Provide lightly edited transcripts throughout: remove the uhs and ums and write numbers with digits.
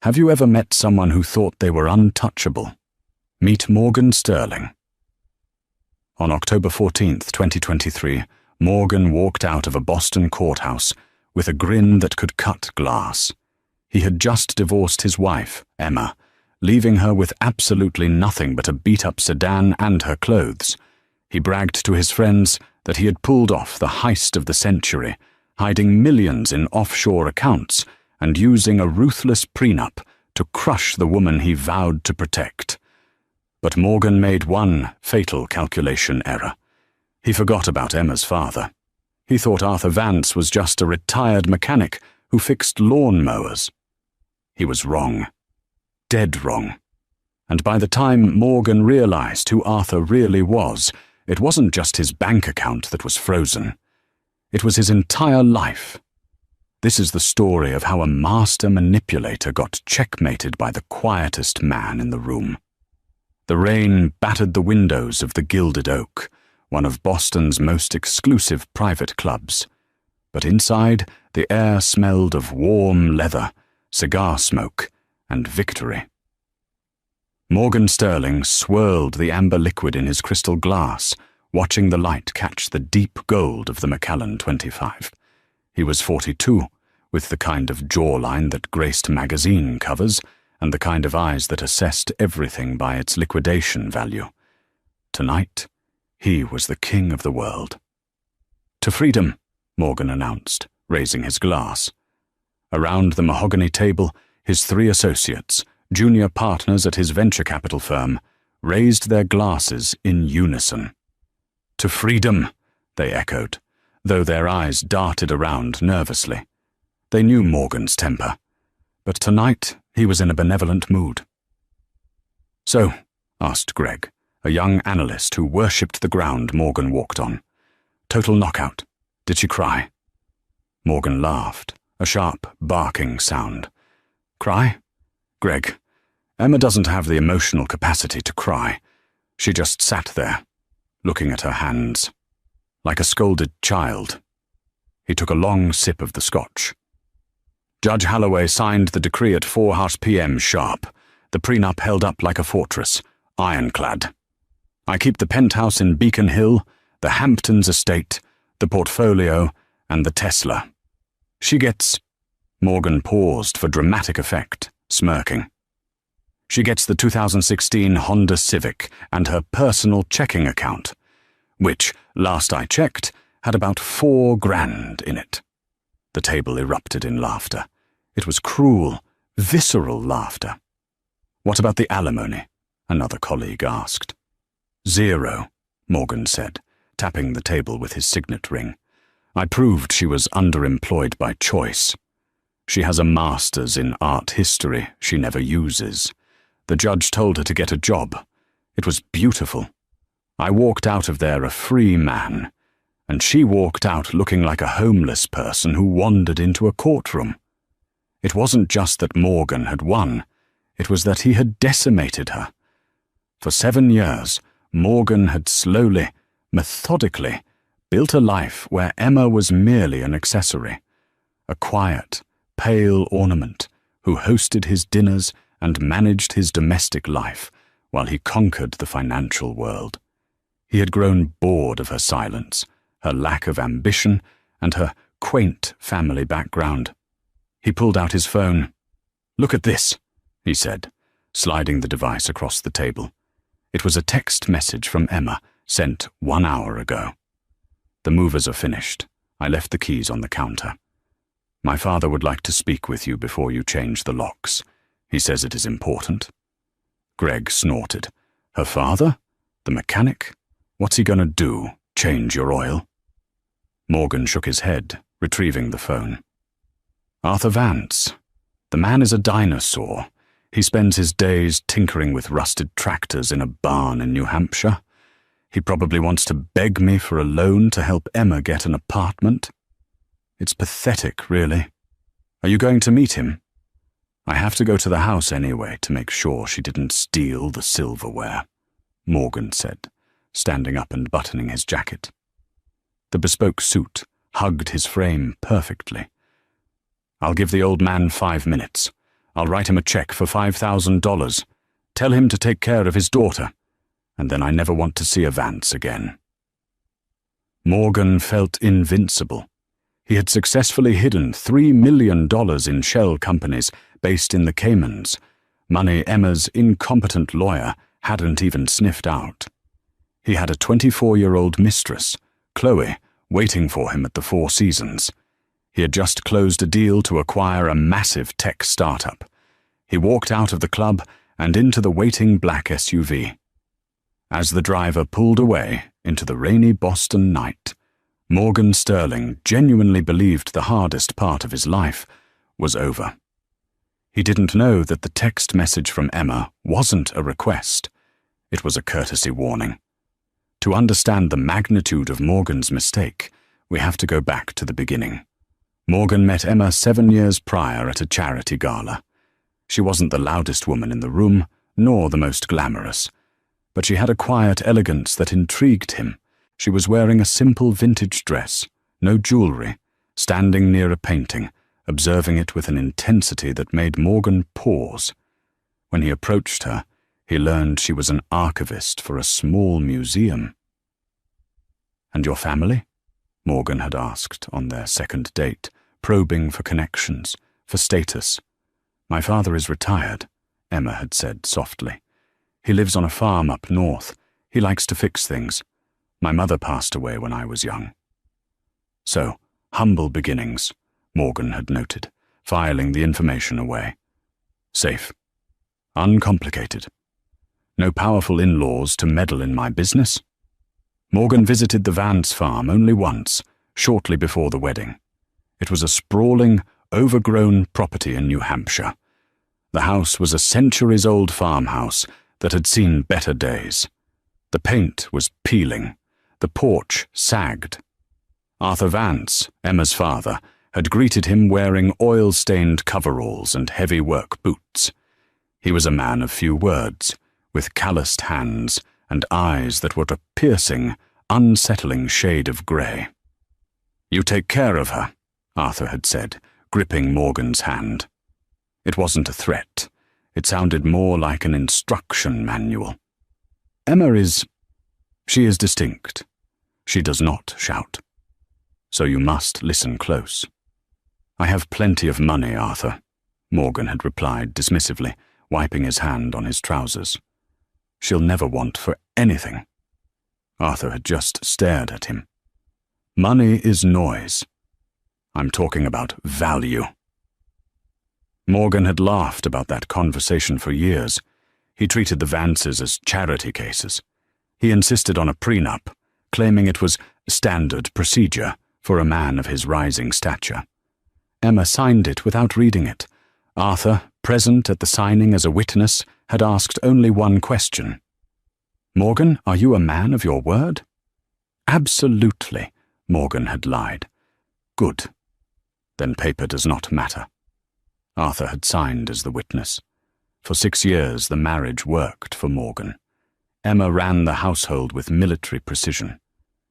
Have you ever met someone who thought they were untouchable? Meet Morgan Sterling. On October 14th, 2023, Morgan walked out of a Boston courthouse with a grin that could cut glass. He had just divorced his wife, Emma, leaving her with absolutely nothing but a beat-up sedan and her clothes. He bragged to his friends that he had pulled off the heist of the century, hiding millions in offshore accounts and using a ruthless prenup to crush the woman he vowed to protect. But Morgan made one fatal calculation error. He forgot about Emma's father. He thought Arthur Vance was just a retired mechanic who fixed lawn mowers. He was wrong. Dead wrong. And by the time Morgan realized who Arthur really was, it wasn't just his bank account that was frozen. It was his entire life. This is the story of how a master manipulator got checkmated by the quietest man in the room. The rain battered the windows of the Gilded Oak, one of Boston's most exclusive private clubs. But inside, the air smelled of warm leather, cigar smoke, and victory. Morgan Sterling swirled the amber liquid in his crystal glass, watching the light catch the deep gold of the Macallan 25. He was 42, with the kind of jawline that graced magazine covers and the kind of eyes that assessed everything by its liquidation value. Tonight, he was the king of the world. "To freedom," Morgan announced, raising his glass. Around the mahogany table, his 3 associates, junior partners at his venture capital firm, raised their glasses in unison. "To freedom," they echoed, though their eyes darted around nervously. They knew Morgan's temper, but tonight he was in a benevolent mood. "So," asked Greg, a young analyst who worshipped the ground Morgan walked on. "Total knockout. Did she cry?" Morgan laughed, a sharp, barking sound. "Cry? Greg, Emma doesn't have the emotional capacity to cry. She just sat there, looking at her hands, like a scolded child." He took a long sip of the scotch. "Judge Holloway signed the decree at 4:00 p.m. sharp. The prenup held up like a fortress, ironclad. I keep the penthouse in Beacon Hill, the Hamptons estate, the portfolio, and the Tesla. She gets—" Morgan paused for dramatic effect, smirking. "She gets the 2016 Honda Civic and her personal checking account, which, last I checked, had about $4,000 in it." The table erupted in laughter. It was cruel, visceral laughter. "What about the alimony?" another colleague asked. "0, Morgan said, tapping the table with his signet ring. "I proved she was underemployed by choice. She has a master's in art history she never uses. The judge told her to get a job. It was beautiful. I walked out of there a free man, and she walked out looking like a homeless person who wandered into a courtroom. It wasn't just that Morgan had won, it was that he had decimated her. For 7 years, Morgan had slowly, methodically, built a life where Emma was merely an accessory, a quiet, pale ornament who hosted his dinners and managed his domestic life while he conquered the financial world. He had grown bored of her silence, her lack of ambition, and her quaint family background. He pulled out his phone. "Look at this," he said, sliding the device across the table. It was a text message from Emma, sent 1 hour ago. "The movers are finished. I left the keys on the counter. My father would like to speak with you before you change the locks. He says it is important." Greg snorted. "Her father? The mechanic? What's he gonna do, change your oil?" Morgan shook his head, retrieving the phone. "Arthur Vance. The man is a dinosaur. He spends his days tinkering with rusted tractors in a barn in New Hampshire. He probably wants to beg me for a loan to help Emma get an apartment. It's pathetic, really. Are you going to meet him?" "I have to go to the house anyway to make sure she didn't steal the silverware," Morgan said, standing up and buttoning his jacket. The bespoke suit hugged his frame perfectly. "I'll give the old man 5 minutes. I'll write him a check for $5,000. Tell him to take care of his daughter, and then I never want to see a Vance again." Morgan felt invincible. He had successfully hidden $3 million in shell companies based in the Caymans, money Emma's incompetent lawyer hadn't even sniffed out. He had a 24-year-old mistress, Chloe, waiting for him at the Four Seasons. He had just closed a deal to acquire a massive tech startup. He walked out of the club and into the waiting black SUV. As the driver pulled away into the rainy Boston night, Morgan Sterling genuinely believed the hardest part of his life was over. He didn't know that the text message from Emma wasn't a request. It was a courtesy warning. To understand the magnitude of Morgan's mistake, we have to go back to the beginning. Morgan met Emma 7 years prior at a charity gala. She wasn't the loudest woman in the room, nor the most glamorous, but she had a quiet elegance that intrigued him. She was wearing a simple vintage dress, no jewelry, standing near a painting, observing it with an intensity that made Morgan pause. When he approached her, he learned she was an archivist for a small museum. "And your family?" Morgan had asked on their second date, probing for connections, for status. "My father is retired," Emma had said softly. "He lives on a farm up north. He likes to fix things. My mother passed away when I was young." So, humble beginnings, Morgan had noted, filing the information away. Safe. Uncomplicated. No powerful in-laws to meddle in my business. Morgan visited the Vance farm only once, shortly before the wedding. It was a sprawling, overgrown property in New Hampshire. The house was a centuries-old farmhouse that had seen better days. The paint was peeling. The porch sagged. Arthur Vance, Emma's father, had greeted him wearing oil-stained coveralls and heavy work boots. He was a man of few words, with calloused hands and eyes that were a piercing, unsettling shade of grey. "You take care of her," Arthur had said, gripping Morgan's hand. It wasn't a threat. It sounded more like an instruction manual. She is distinct. She does not shout. So you must listen close." "I have plenty of money, Arthur," Morgan had replied dismissively, wiping his hand on his trousers. "She'll never want for anything." Arthur had just stared at him. "Money is noise. I'm talking about value." Morgan had laughed about that conversation for years. He treated the Vances as charity cases. He insisted on a prenup, claiming it was standard procedure for a man of his rising stature. Emma signed it without reading it. Arthur, present at the signing as a witness, had asked only one question. "Morgan, are you a man of your word?" "Absolutely," Morgan had lied. "Good. Then paper does not matter." Arthur had signed as the witness. For 6 years the marriage worked for Morgan. Emma ran the household with military precision.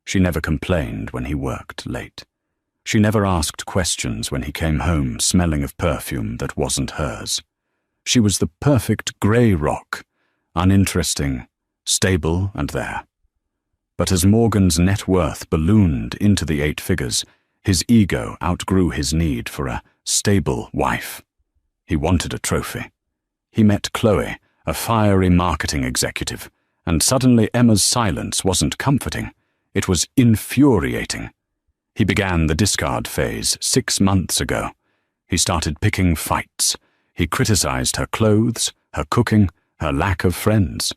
She never complained when he worked late. She never asked questions when he came home smelling of perfume that wasn't hers. She was the perfect grey rock, uninteresting, stable and there. But as Morgan's net worth ballooned into the 8 figures, his ego outgrew his need for a stable wife. He wanted a trophy. He met Chloe, a fiery marketing executive, and suddenly Emma's silence wasn't comforting. It was infuriating. He began the discard phase 6 months ago. He started picking fights. He criticized her clothes, her cooking, her lack of friends.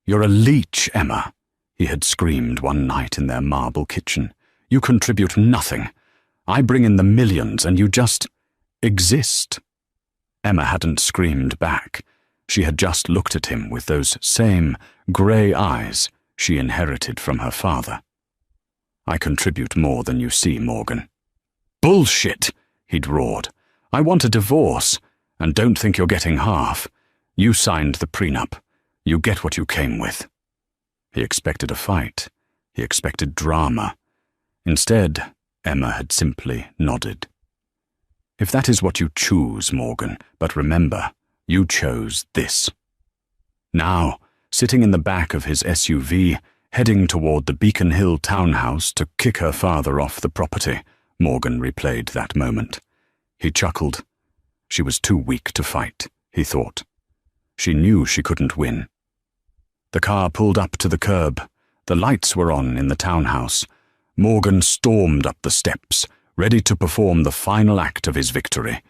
"You're a leech, Emma," he had screamed one night in their marble kitchen. "You contribute nothing. I bring in the millions and you just exist." Emma hadn't screamed back. She had just looked at him with those same grey eyes she inherited from her father. "I contribute more than you see, Morgan." "Bullshit," he'd roared. "I want a divorce, and don't think you're getting half. You signed the prenup. You get what you came with." He expected a fight. He expected drama. Instead, Emma had simply nodded. If that is what you choose, Morgan, but remember, you chose this. Now, sitting in the back of his SUV, heading toward the Beacon Hill townhouse to kick her father off the property, Morgan replayed that moment. He chuckled. She was too weak to fight, he thought. She knew she couldn't win. The car pulled up to the curb. The lights were on in the townhouse. Morgan stormed up the steps, ready to perform the final act of his victory.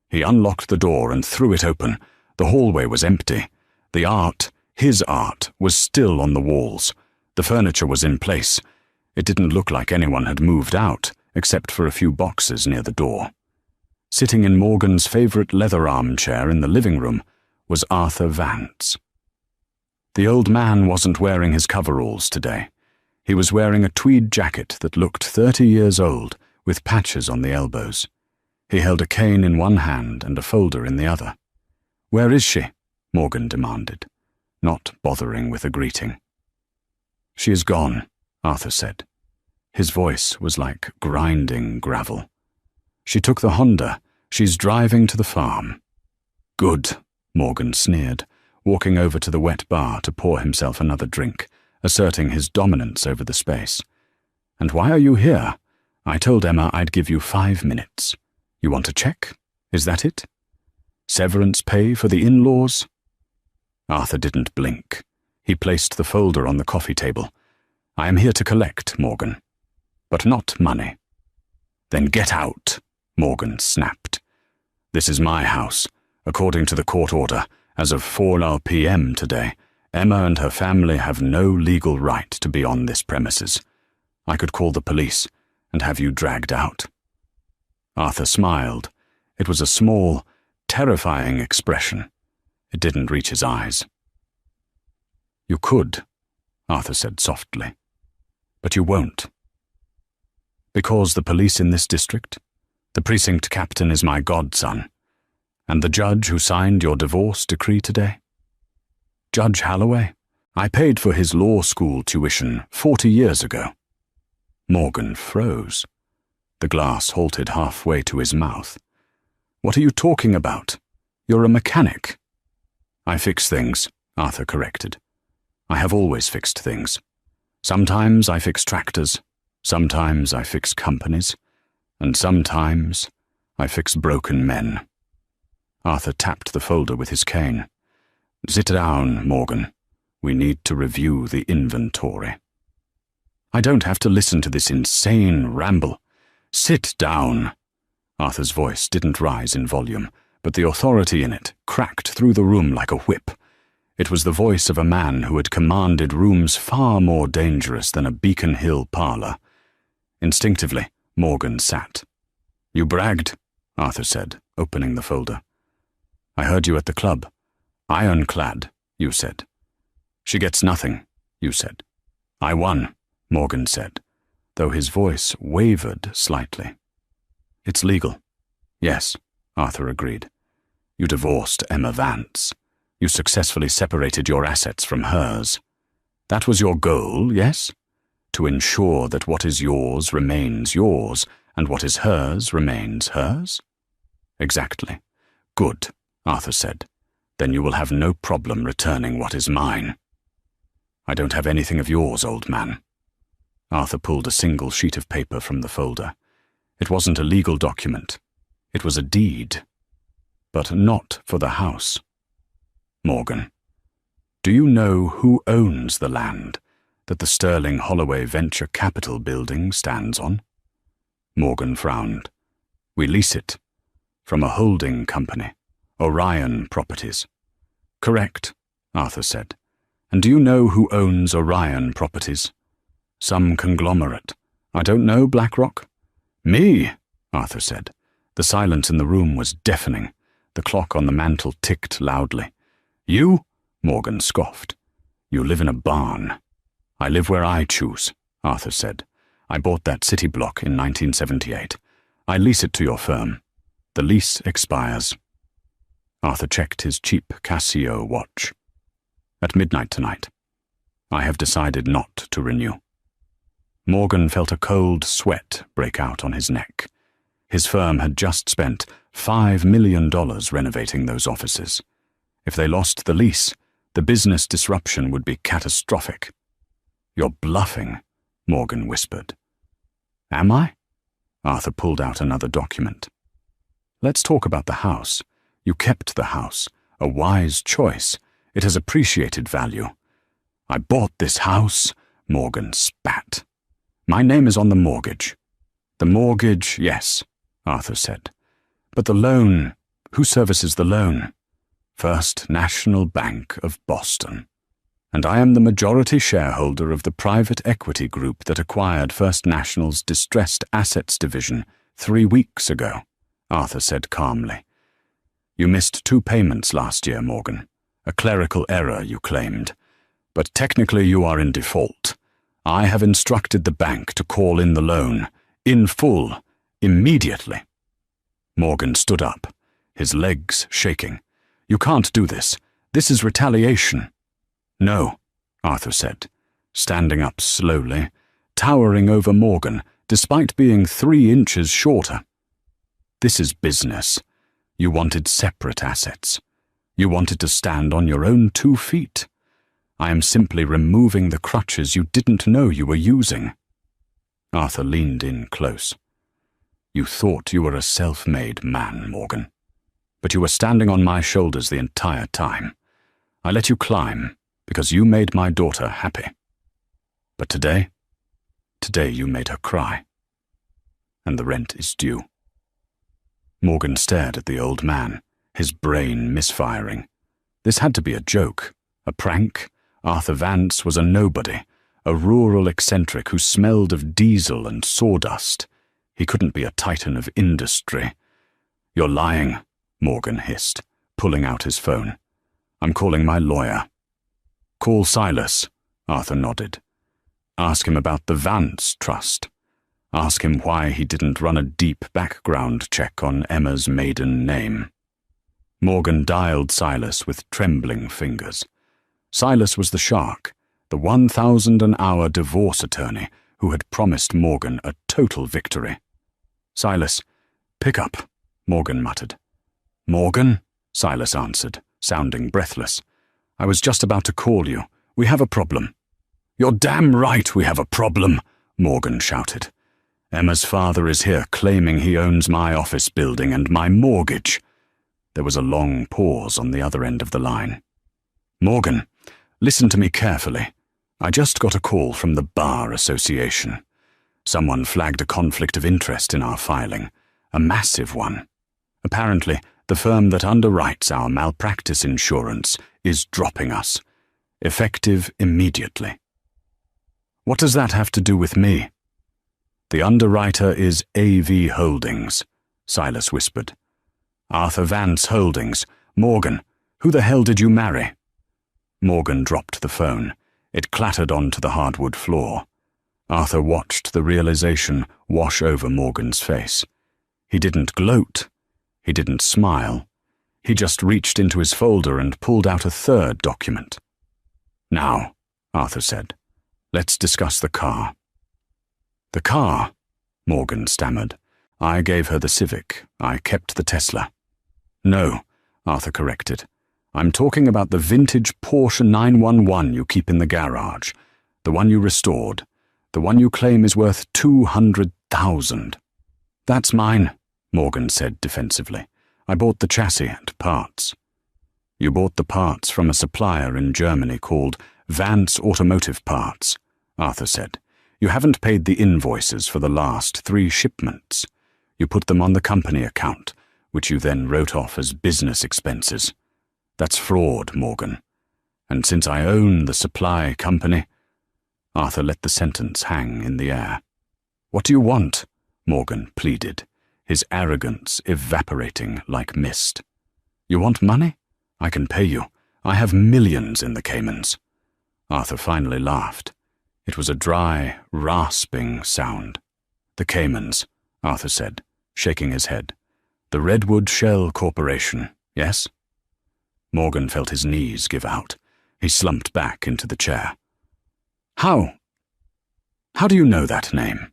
He unlocked the door and threw it open. The hallway was empty. The art, his art, was still on the walls. The furniture was in place. It didn't look like anyone had moved out, except for a few boxes near the door. Sitting in Morgan's favorite leather armchair in the living room was Arthur Vance. The old man wasn't wearing his coveralls today. He was wearing a tweed jacket that looked 30 years old, with patches on the elbows. He held a cane in one hand and a folder in the other. "Where is she?" Morgan demanded, not bothering with a greeting. "She is gone," Arthur said. His voice was like grinding gravel. "She took the Honda. She's driving to the farm." "Good," Morgan sneered, walking over to the wet bar to pour himself another drink, asserting his dominance over the space. "And why are you here? I told Emma I'd give you 5 minutes. You want a check? Is that it? Severance pay for the in-laws?" Arthur didn't blink. He placed the folder on the coffee table. "I am here to collect, Morgan. But not money." "Then get out," Morgan snapped. "This is my house. According to the court order, as of 4 p.m. today, Emma and her family have no legal right to be on this premises. I could call the police and have you dragged out." Arthur smiled. It was a small, terrifying expression. It didn't reach his eyes. "You could," Arthur said softly, "but you won't." "Because the police in this district, the precinct captain is my godson, and the judge who signed your divorce decree today? Judge Halloway? I paid for his law school tuition 40 years ago." Morgan froze. The glass halted halfway to his mouth. "What are you talking about? You're a mechanic." "I fix things," Arthur corrected. "I have always fixed things. Sometimes I fix tractors, sometimes I fix companies, and sometimes I fix broken men." Arthur tapped the folder with his cane. "Sit down, Morgan. We need to review the inventory." "I don't have to listen to this insane ramble." "Sit down." Arthur's voice didn't rise in volume, but the authority in it cracked through the room like a whip. It was the voice of a man who had commanded rooms far more dangerous than a Beacon Hill parlor. Instinctively, Morgan sat. "You bragged," Arthur said, opening the folder. "I heard you at the club. Ironclad, you said. She gets nothing, you said. I won, Morgan said, though his voice wavered slightly. "It's legal." "Yes," Arthur agreed. "You divorced Emma Vance. You successfully separated your assets from hers. That was your goal, yes? To ensure that what is yours remains yours, and what is hers remains hers?" "Exactly." "Good," Arthur said. "Then you will have no problem returning what is mine." "I don't have anything of yours, old man." Arthur pulled a single sheet of paper from the folder. It wasn't a legal document. It was a deed. But not for the house. "Morgan, do you know who owns the land that the Sterling Holloway Venture Capital building stands on?" Morgan frowned. "We lease it. From a holding company, Orion Properties." "Correct," Arthur said. "And do you know who owns Orion Properties?" "Some conglomerate. I don't know, BlackRock." "Me," Arthur said. The silence in the room was deafening. The clock on the mantel ticked loudly. "You?" Morgan scoffed. "You live in a barn." "I live where I choose," Arthur said. "I bought that city block in 1978. I lease it to your firm. The lease expires." Arthur checked his cheap Casio watch. "At midnight tonight. I have decided not to renew." Morgan felt a cold sweat break out on his neck. His firm had just spent $5 million renovating those offices. If they lost the lease, the business disruption would be catastrophic. "You're bluffing," Morgan whispered. "Am I?" Arthur pulled out another document. "Let's talk about the house. You kept the house. A wise choice. It has appreciated value." "I bought this house," Morgan spat. "My name is on the mortgage." "The mortgage, yes," Arthur said. "But the loan, who services the loan?" "First National Bank of Boston. And I am the majority shareholder of the private equity group that acquired First National's Distressed Assets Division 3 weeks ago," Arthur said calmly. "You missed 2 payments last year, Morgan. A clerical error, you claimed. But technically you are in default. I have instructed the bank to call in the loan, in full, immediately." Morgan stood up, his legs shaking. "You can't do this. This is retaliation." "No," Arthur said, standing up slowly, towering over Morgan, despite being 3 inches shorter. "This is business. You wanted separate assets. You wanted to stand on your own 2 feet. I am simply removing the crutches you didn't know you were using." Arthur leaned in close. "You thought you were a self-made man, Morgan. But you were standing on my shoulders the entire time. I let you climb because you made my daughter happy. But today you made her cry. And the rent is due." Morgan stared at the old man, his brain misfiring. This had to be a joke, a prank. Arthur Vance was a nobody, a rural eccentric who smelled of diesel and sawdust. He couldn't be a titan of industry. "You're lying," Morgan hissed, pulling out his phone. "I'm calling my lawyer." "Call Silas," Arthur nodded. "Ask him about the Vance Trust. Ask him why he didn't run a deep background check on Emma's maiden name." Morgan dialed Silas with trembling fingers. Silas was the shark, the 1,000 an hour divorce attorney who had promised Morgan a total victory. "Silas, pick up," Morgan muttered. "Morgan?" Silas answered, sounding breathless. "I was just about to call you. We have a problem." "You're damn right we have a problem," Morgan shouted. "Emma's father is here claiming he owns my office building and my mortgage." There was a long pause on the other end of the line. "Morgan, listen to me carefully. I just got a call from the Bar Association. Someone flagged a conflict of interest in our filing, a massive one. Apparently, the firm that underwrites our malpractice insurance is dropping us, effective immediately." "What does that have to do with me?" "The underwriter is AV Holdings," Silas whispered. "Arthur Vance Holdings. Morgan, who the hell did you marry?" Morgan dropped the phone. It clattered onto the hardwood floor. Arthur watched the realization wash over Morgan's face. He didn't gloat. He didn't smile. He just reached into his folder and pulled out a 3rd document. "Now," Arthur said, "let's discuss the car." "The car?" Morgan stammered. "I gave her the Civic. I kept the Tesla." "No," Arthur corrected. "I'm talking about the vintage Porsche 911 you keep in the garage, the one you restored, the one you claim is worth $200,000. "That's mine," Morgan said defensively. "I bought the chassis and parts." "You bought the parts from a supplier in Germany called Vance Automotive Parts," Arthur said. "You haven't paid the invoices for the last 3 shipments. You put them on the company account, which you then wrote off as business expenses. That's fraud, Morgan. And since I own the supply company—" Arthur let the sentence hang in the air. "What do you want?" Morgan pleaded, his arrogance evaporating like mist. "You want money? I can pay you. I have millions in the Caymans." Arthur finally laughed. It was a dry, rasping sound. "The Caymans," Arthur said, shaking his head. "The Redwood Shell Corporation, yes?" Morgan felt his knees give out. He slumped back into the chair. How do you know that name?"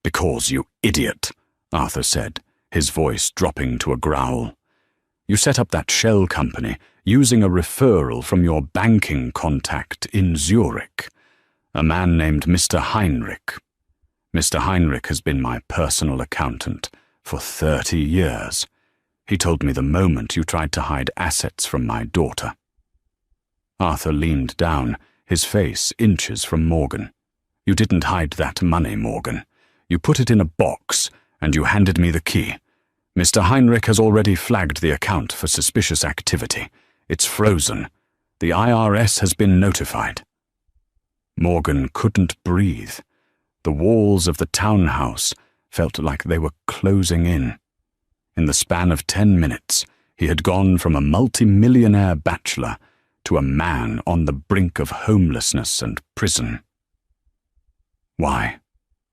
"Because, you idiot," Arthur said, his voice dropping to a growl. You set up that shell company using a referral from your banking contact in Zurich, a man named Mr. Heinrich. Mr. Heinrich has been my personal accountant for 30 years. He told me the moment you tried to hide assets from my daughter. Arthur leaned down, his face inches from Morgan. You didn't hide that money, Morgan. You put it in a box, and you handed me the key. Mr. Heinrich has already flagged the account for suspicious activity. It's frozen. The IRS has been notified. Morgan couldn't breathe. The walls of the townhouse felt like they were closing in. In the span of 10 minutes, he had gone from a multi-millionaire bachelor to a man on the brink of homelessness and prison. Why?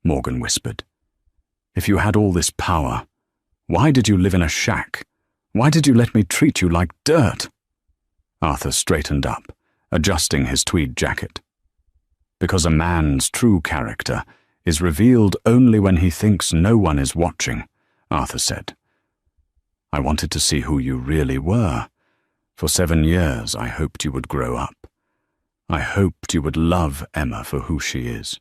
Morgan whispered. If you had all this power, why did you live in a shack? Why did you let me treat you like dirt? Arthur straightened up, adjusting his tweed jacket. Because a man's true character is revealed only when he thinks no one is watching, Arthur said. I wanted to see who you really were. For 7 years I hoped you would grow up. I hoped you would love Emma for who she is,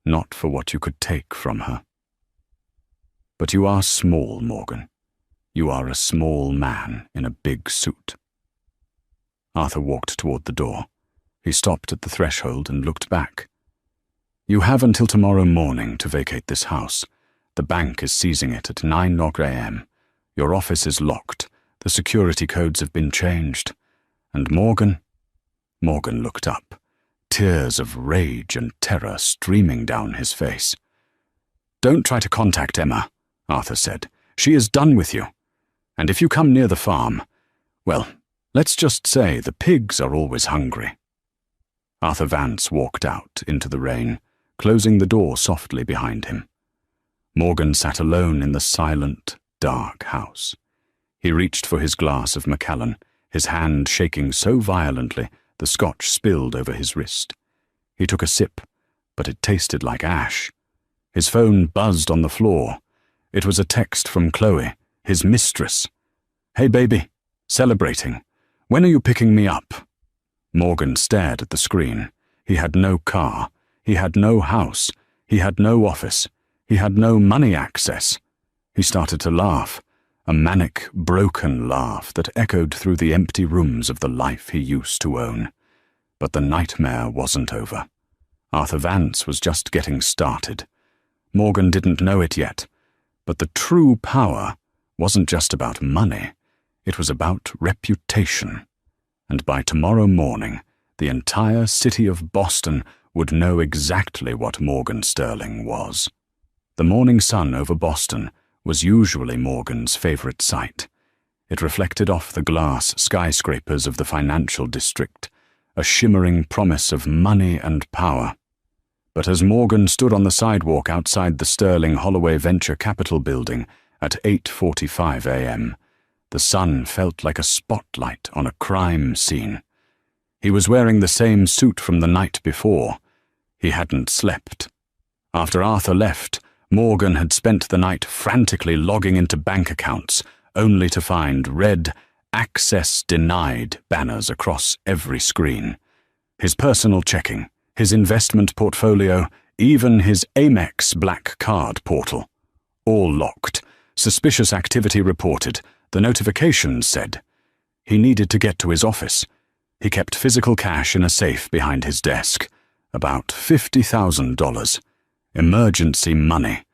not for what you could take from her. But you are small, Morgan. You are a small man in a big suit. Arthur walked toward the door. He stopped at the threshold and looked back. You have until tomorrow morning to vacate this house. The bank is seizing it at 9 a.m. Your office is locked. The security codes have been changed. And Morgan looked up, tears of rage and terror streaming down his face. Don't try to contact Emma, Arthur said. She is done with you. And if you come near the farm, well, let's just say the pigs are always hungry. Arthur Vance walked out into the rain, closing the door softly behind him. Morgan sat alone in the silent, dark house. He reached for his glass of Macallan, his hand shaking so violently the scotch spilled over his wrist. He took a sip, but it tasted like ash. His phone buzzed on the floor. It was a text from Chloe, his mistress. Hey baby, celebrating. When are you picking me up? Morgan stared at the screen. He had no car. He had no house. He had no office. He had no money access. He started to laugh, a manic, broken laugh that echoed through the empty rooms of the life he used to own. But the nightmare wasn't over. Arthur Vance was just getting started. Morgan didn't know it yet, but the true power wasn't just about money. It was about reputation. And by tomorrow morning, the entire city of Boston would know exactly what Morgan Sterling was. The morning sun over Boston was usually Morgan's favorite sight. It reflected off the glass skyscrapers of the financial district, a shimmering promise of money and power. But as Morgan stood on the sidewalk outside the Sterling Holloway Venture Capital building at 8:45 a.m., the sun felt like a spotlight on a crime scene. He was wearing the same suit from the night before. He hadn't slept. After Arthur left, Morgan had spent the night frantically logging into bank accounts, only to find red "Access Denied" banners across every screen. His personal checking, his investment portfolio, even his Amex Black Card portal. All locked. Suspicious activity reported. The notifications said. He needed to get to his office. He kept physical cash in a safe behind his desk. About $50,000. Emergency money.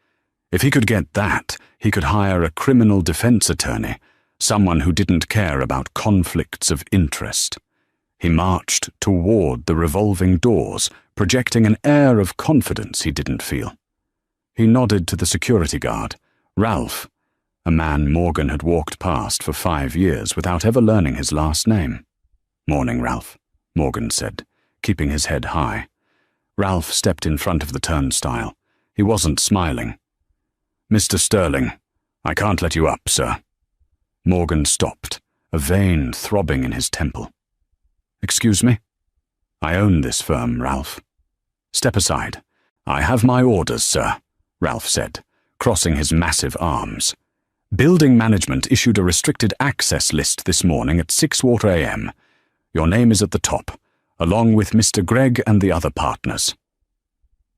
If he could get that, he could hire a criminal defense attorney, someone who didn't care about conflicts of interest. He marched toward the revolving doors, projecting an air of confidence he didn't feel. He nodded to the security guard, Ralph, a man Morgan had walked past for 5 years without ever learning his last name. "Morning, Ralph," Morgan said, keeping his head high. Ralph stepped in front of the turnstile. He wasn't smiling. "Mr. Sterling, I can't let you up, sir." Morgan stopped, a vein throbbing in his temple. "Excuse me?" "I own this firm, Ralph." "Step aside. I have my orders, sir," Ralph said, crossing his massive arms. "Building management issued a restricted access list this morning at 6:15 a.m. Your name is at the top, along with Mr. Gregg and the other partners."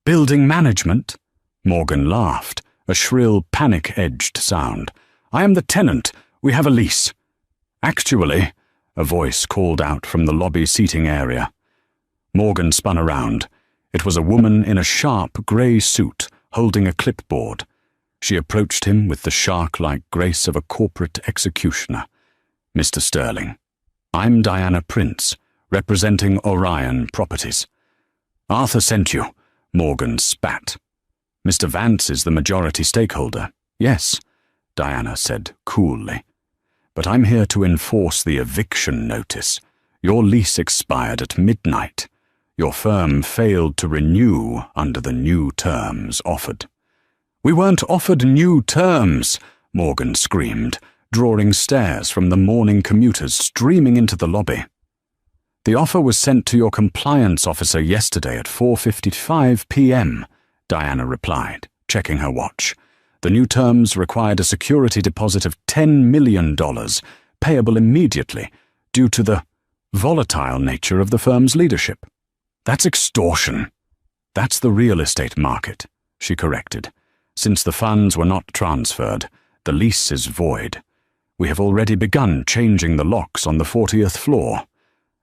"Building management?" Morgan laughed, a shrill, panic-edged sound. "I am the tenant. We have a lease." "Actually," a voice called out from the lobby seating area. Morgan spun around. It was a woman in a sharp grey suit, holding a clipboard. She approached him with the shark-like grace of a corporate executioner. "Mr. Sterling, I'm Diana Prince, representing Orion Properties." "Arthur sent you," Morgan spat. "Mr. Vance is the majority stakeholder." "Yes," Diana said coolly. "But I'm here to enforce the eviction notice. Your lease expired at midnight. Your firm failed to renew under the new terms offered." "We weren't offered new terms," Morgan screamed, drawing stares from the morning commuters streaming into the lobby. "The offer was sent to your compliance officer yesterday at 4:55 p.m., Diana replied, checking her watch. "The new terms required a security deposit of $10 million, payable immediately, due to the volatile nature of the firm's leadership." "That's extortion." "That's the real estate market," she corrected. "Since the funds were not transferred, the lease is void. We have already begun changing the locks on the 40th floor.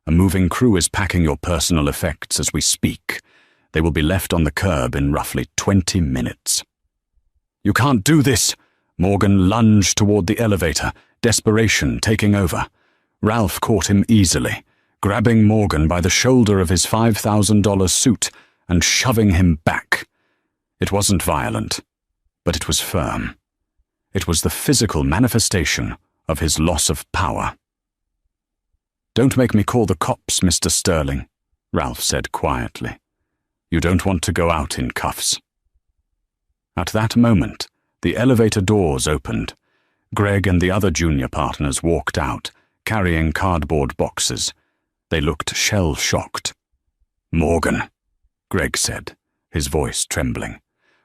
A moving crew is packing your personal effects as we speak. They will be left on the curb in roughly 20 minutes. "You can't do this!" Morgan lunged toward the elevator, desperation taking over. Ralph caught him easily, grabbing Morgan by the shoulder of his $5,000 suit and shoving him back. It wasn't violent, but it was firm. It was the physical manifestation of his loss of power. "Don't make me call the cops, Mr. Sterling," Ralph said quietly. "You don't want to go out in cuffs." At that moment, the elevator doors opened. Gregg and the other junior partners walked out, carrying cardboard boxes. They looked shell-shocked. "Morgan," Gregg said, his voice trembling.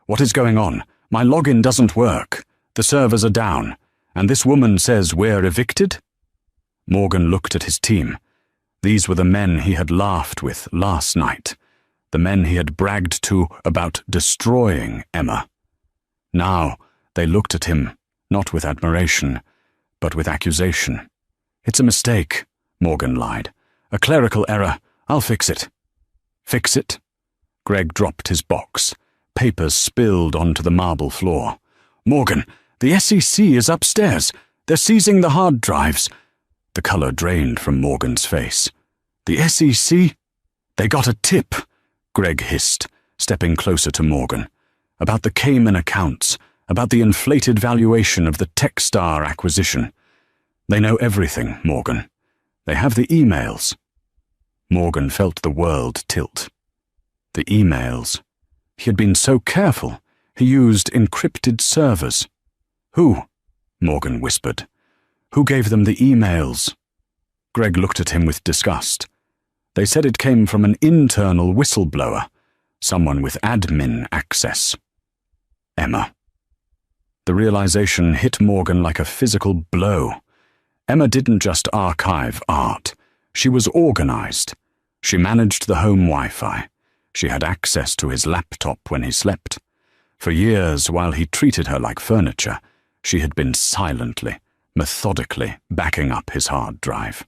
"What is going on? My login doesn't work. The servers are down, and this woman says we're evicted?" Morgan looked at his team. These were the men he had laughed with last night, the men he had bragged to about destroying Emma. Now they looked at him, not with admiration, but with accusation. "It's a mistake," Morgan lied. "A clerical error. I'll fix it." "Fix it?" Gregg dropped his box. Papers spilled onto the marble floor. "Morgan, the SEC is upstairs. They're seizing the hard drives." The color drained from Morgan's face. "The SEC? They got a tip," Gregg hissed, stepping closer to Morgan. "About the Cayman accounts, about the inflated valuation of the Techstar acquisition. They know everything, Morgan. They have the emails." Morgan felt the world tilt. The emails. He had been so careful. He used encrypted servers. "Who?" Morgan whispered. "Who gave them the emails?" Gregg looked at him with disgust. "They said it came from an internal whistleblower, someone with admin access." Emma. The realization hit Morgan like a physical blow. Emma didn't just archive art. She was organized. She managed the home Wi-Fi. She had access to his laptop when he slept. For years, while he treated her like furniture, she had been silently, methodically backing up his hard drive.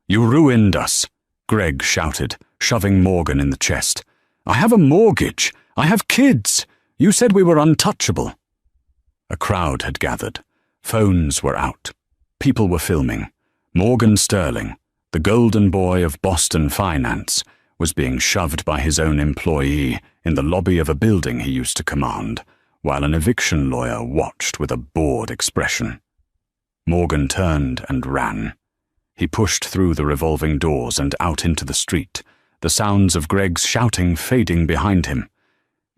"You ruined us," Gregg shouted, shoving Morgan in the chest. "I have a mortgage. I have kids. You said we were untouchable." A crowd had gathered. Phones were out. People were filming. Morgan Sterling, the golden boy of Boston finance, was being shoved by his own employee in the lobby of a building he used to command, while an eviction lawyer watched with a bored expression. Morgan turned and ran. He pushed through the revolving doors and out into the street, the sounds of Gregg's shouting fading behind him.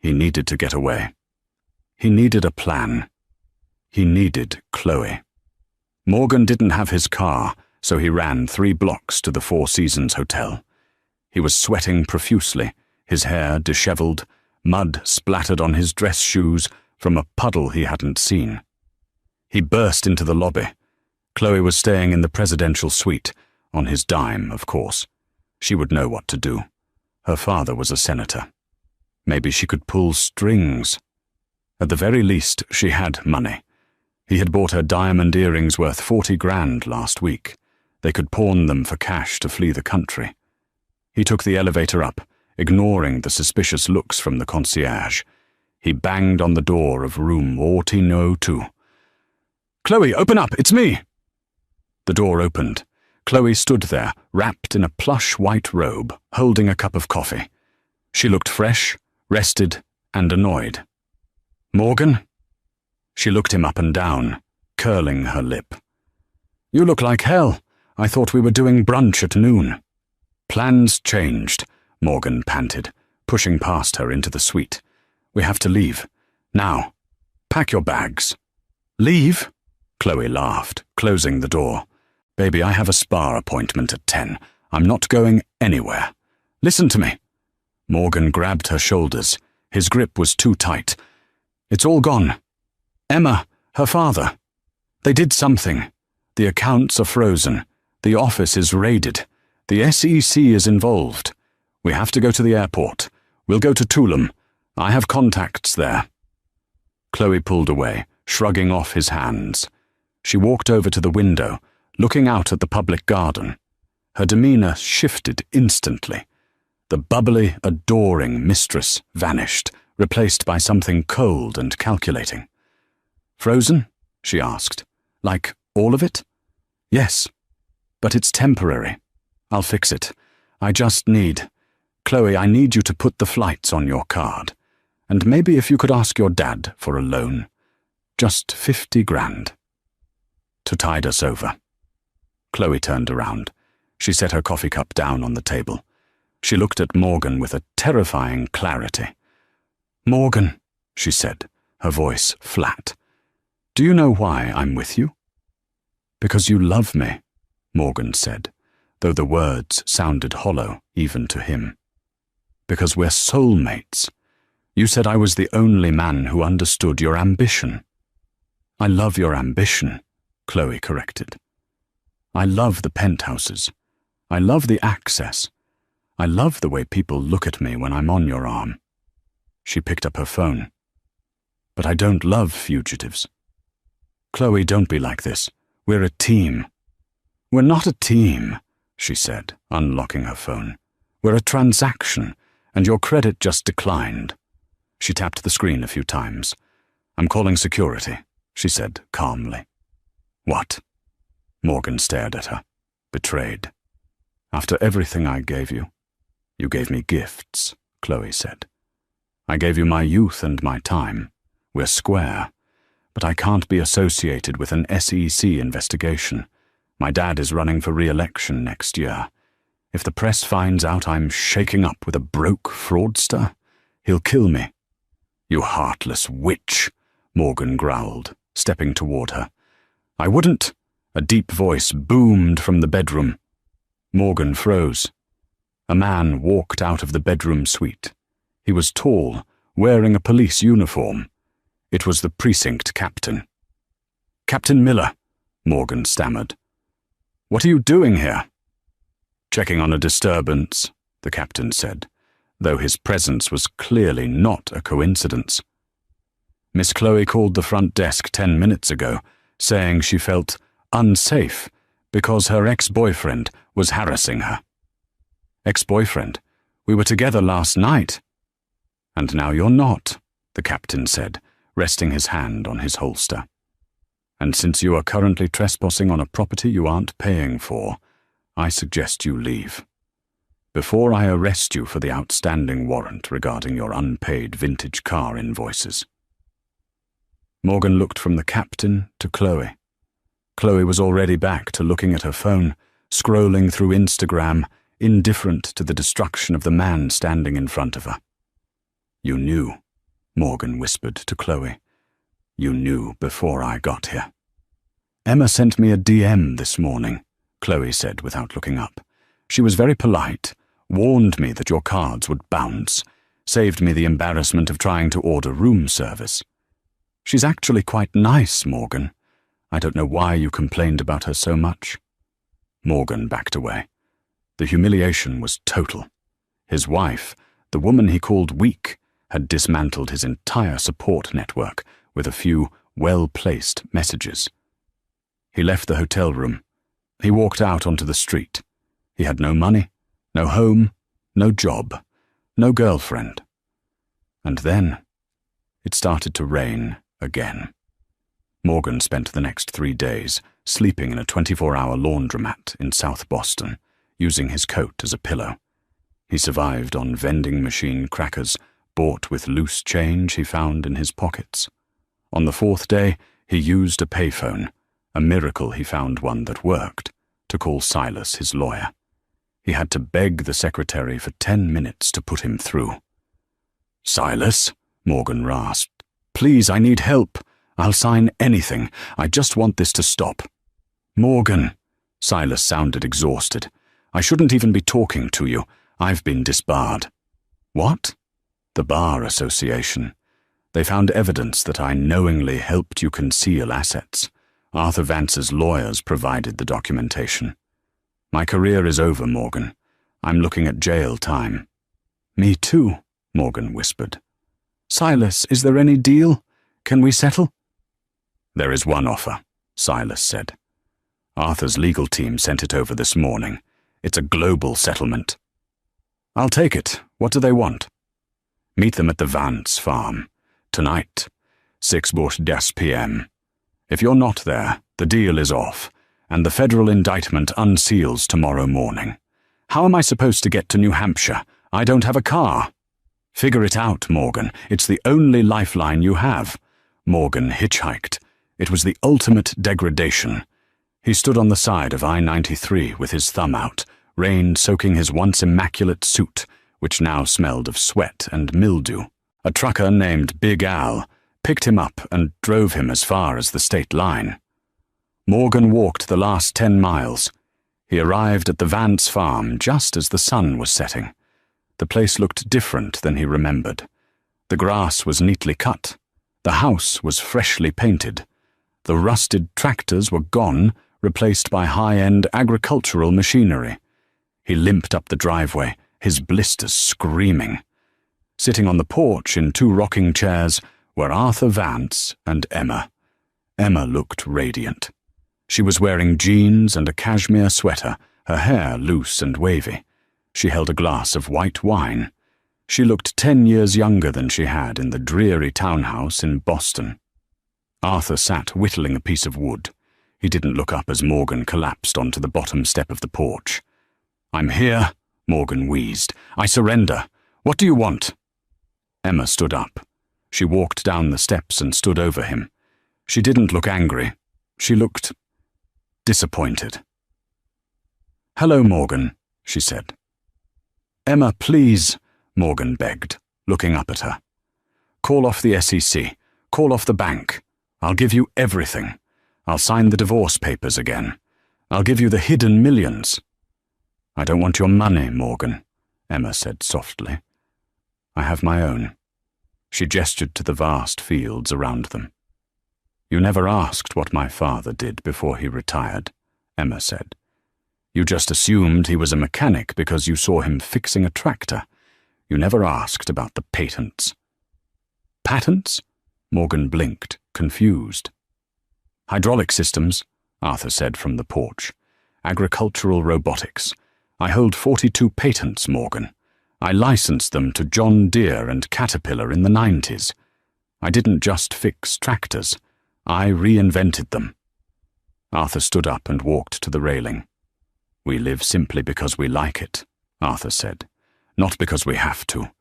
He needed to get away. He needed a plan. He needed Chloe. Morgan didn't have his car, so he ran 3 blocks to the Four Seasons Hotel. He was sweating profusely, his hair disheveled, mud splattered on his dress shoes, from a puddle he hadn't seen. He burst into the lobby. Chloe was staying in the presidential suite, on his dime, of course. She would know what to do. Her father was a senator. Maybe she could pull strings. At the very least, she had money. He had bought her diamond earrings worth 40 grand last week. They could pawn them for cash to flee the country. He took the elevator up, ignoring the suspicious looks from the concierge. He banged on the door of room 1402. "Chloe, open up! It's me!" The door opened. Chloe stood there, wrapped in a plush white robe, holding a cup of coffee. She looked fresh, rested, and annoyed. "Morgan?" She looked him up and down, curling her lip. "You look like hell. I thought we were doing brunch at noon." "Plans changed," Morgan panted, pushing past her into the suite. "We have to leave. Now. Pack your bags." "Leave?" Chloe laughed, closing the door. "Baby, I have a spa appointment at 10. I'm not going anywhere. Listen to me." Morgan grabbed her shoulders. His grip was too tight. "It's all gone. Emma, her father. They did something. The accounts are frozen. The office is raided. The SEC is involved. We have to go to the airport. We'll go to Tulum. I have contacts there." Chloe pulled away, shrugging off his hands. She walked over to the window, looking out at the public garden. Her demeanor shifted instantly. The bubbly, adoring mistress vanished, replaced by something cold and calculating. "Frozen?" she asked. "Like all of it?" "Yes, but it's temporary. I'll fix it. I just need... Chloe, I need you to put the flights on your card. And maybe if you could ask your dad for a loan. Just 50 grand. To tide us over." Chloe turned around. She set her coffee cup down on the table. She looked at Morgan with a terrifying clarity. "Morgan," she said, her voice flat. "Do you know why I'm with you?" "Because you love me," Morgan said, though the words sounded hollow even to him. "Because we're soulmates. You said I was the only man who understood your ambition." "I love your ambition," Chloe corrected. "I love the penthouses. I love the access. I love the way people look at me when I'm on your arm." She picked up her phone. "But I don't love fugitives." "Chloe, don't be like this. We're a team." "We're not a team," she said, unlocking her phone. "We're a transaction, and your credit just declined." She tapped the screen a few times. "I'm calling security," she said calmly. "What?" Morgan stared at her, betrayed. "After everything I gave you." "You gave me gifts," Chloe said. "I gave you my youth and my time. We're square. But I can't be associated with an SEC investigation. My dad is running for re-election next year. If the press finds out I'm shaking up with a broke fraudster, he'll kill me." "You heartless witch," Morgan growled, stepping toward her. "I wouldn't." A deep voice boomed from the bedroom. Morgan froze. A man walked out of the bedroom suite. He was tall, wearing a police uniform. It was the precinct captain. "Captain Miller," Morgan stammered. "What are you doing here?" "Checking on a disturbance," the captain said, though his presence was clearly not a coincidence. "Miss Chloe called the front desk 10 minutes ago, saying she felt unsafe because her ex-boyfriend was harassing her." "Ex-boyfriend? We were together last night." "And now you're not," the captain said, resting his hand on his holster. "And since you are currently trespassing on a property you aren't paying for, I suggest you leave. Before I arrest you for the outstanding warrant regarding your unpaid vintage car invoices." Morgan looked from the captain to Chloe. Chloe was already back to looking at her phone, scrolling through Instagram, indifferent to the destruction of the man standing in front of her. "You knew," Morgan whispered to Chloe. "You knew before I got here." "Emma sent me a DM this morning," Chloe said without looking up. "She was very polite, warned me that your cards would bounce, saved me the embarrassment of trying to order room service." She's actually quite nice, Morgan. I don't know why you complained about her so much." Morgan backed away. The humiliation was total. His wife, the woman he called weak, had dismantled his entire support network with a few well-placed messages. He left the hotel room. He walked out onto the street. He had no money, no home, no job, no girlfriend. And then it started to rain again. Morgan spent the next 3 days sleeping in a 24-hour laundromat in South Boston, using his coat as a pillow. He survived on vending machine crackers bought with loose change he found in his pockets. On the 4th day, he used a payphone, a miracle he found one that worked, to call Silas, his lawyer. He had to beg the secretary for 10 minutes to put him through. "Silas," Morgan rasped, "please, I need help. I'll sign anything. I just want this to stop." "Morgan," Silas sounded exhausted, "I shouldn't even be talking to you. I've been disbarred." "What?" "The Bar Association. They found evidence that I knowingly helped you conceal assets. Arthur Vance's lawyers provided the documentation. My career is over, Morgan. I'm looking at jail time." "Me too," Morgan whispered. "Silas, is there any deal? Can we settle?" "There is one offer," Silas said. "Arthur's legal team sent it over this morning. It's a global settlement." "I'll take it. What do they want?" "Meet them at the Vance farm. Tonight, 6:10 p.m. If you're not there, the deal is off, and the federal indictment unseals tomorrow morning. How am I supposed to get to New Hampshire? I don't have a car." "Figure it out, Morgan. It's the only lifeline you have." Morgan hitchhiked. It was the ultimate degradation. He stood on the side of I-93 with his thumb out, rain soaking his once immaculate suit, which now smelled of sweat and mildew. A trucker named Big Al picked him up and drove him as far as the state line. Morgan walked the last 10 miles. He arrived at the Vance farm just as the sun was setting. The place looked different than he remembered. The grass was neatly cut. The house was freshly painted. The rusted tractors were gone, replaced by high-end agricultural machinery. He limped up the driveway, his blisters screaming. Sitting on the porch in 2 rocking chairs were Arthur Vance and Emma. Emma looked radiant. She was wearing jeans and a cashmere sweater, her hair loose and wavy. She held a glass of white wine. She looked 10 years younger than she had in the dreary townhouse in Boston. Arthur sat whittling a piece of wood. He didn't look up as Morgan collapsed onto the bottom step of the porch. "I'm here," Morgan wheezed. "I surrender. What do you want?" Emma stood up. She walked down the steps and stood over him. She didn't look angry. She looked disappointed. "Hello, Morgan," she said. "Emma, please," Morgan begged, looking up at her. "Call off the SEC. Call off the bank. I'll give you everything. I'll sign the divorce papers again. I'll give you the hidden millions." "I don't want your money, Morgan," Emma said softly. "I have my own." She gestured to the vast fields around them. "You never asked what my father did before he retired," Emma said. "You just assumed he was a mechanic because you saw him fixing a tractor. You never asked about the patents." "Patents?" Morgan blinked, confused. "Hydraulic systems," Arthur said from the porch. "Agricultural robotics. I hold 42 patents, Morgan. I licensed them to John Deere and Caterpillar in the 90s. I didn't just fix tractors. I reinvented them." Arthur stood up and walked to the railing. "We live simply because we like it," Arthur said. "Not because we have to.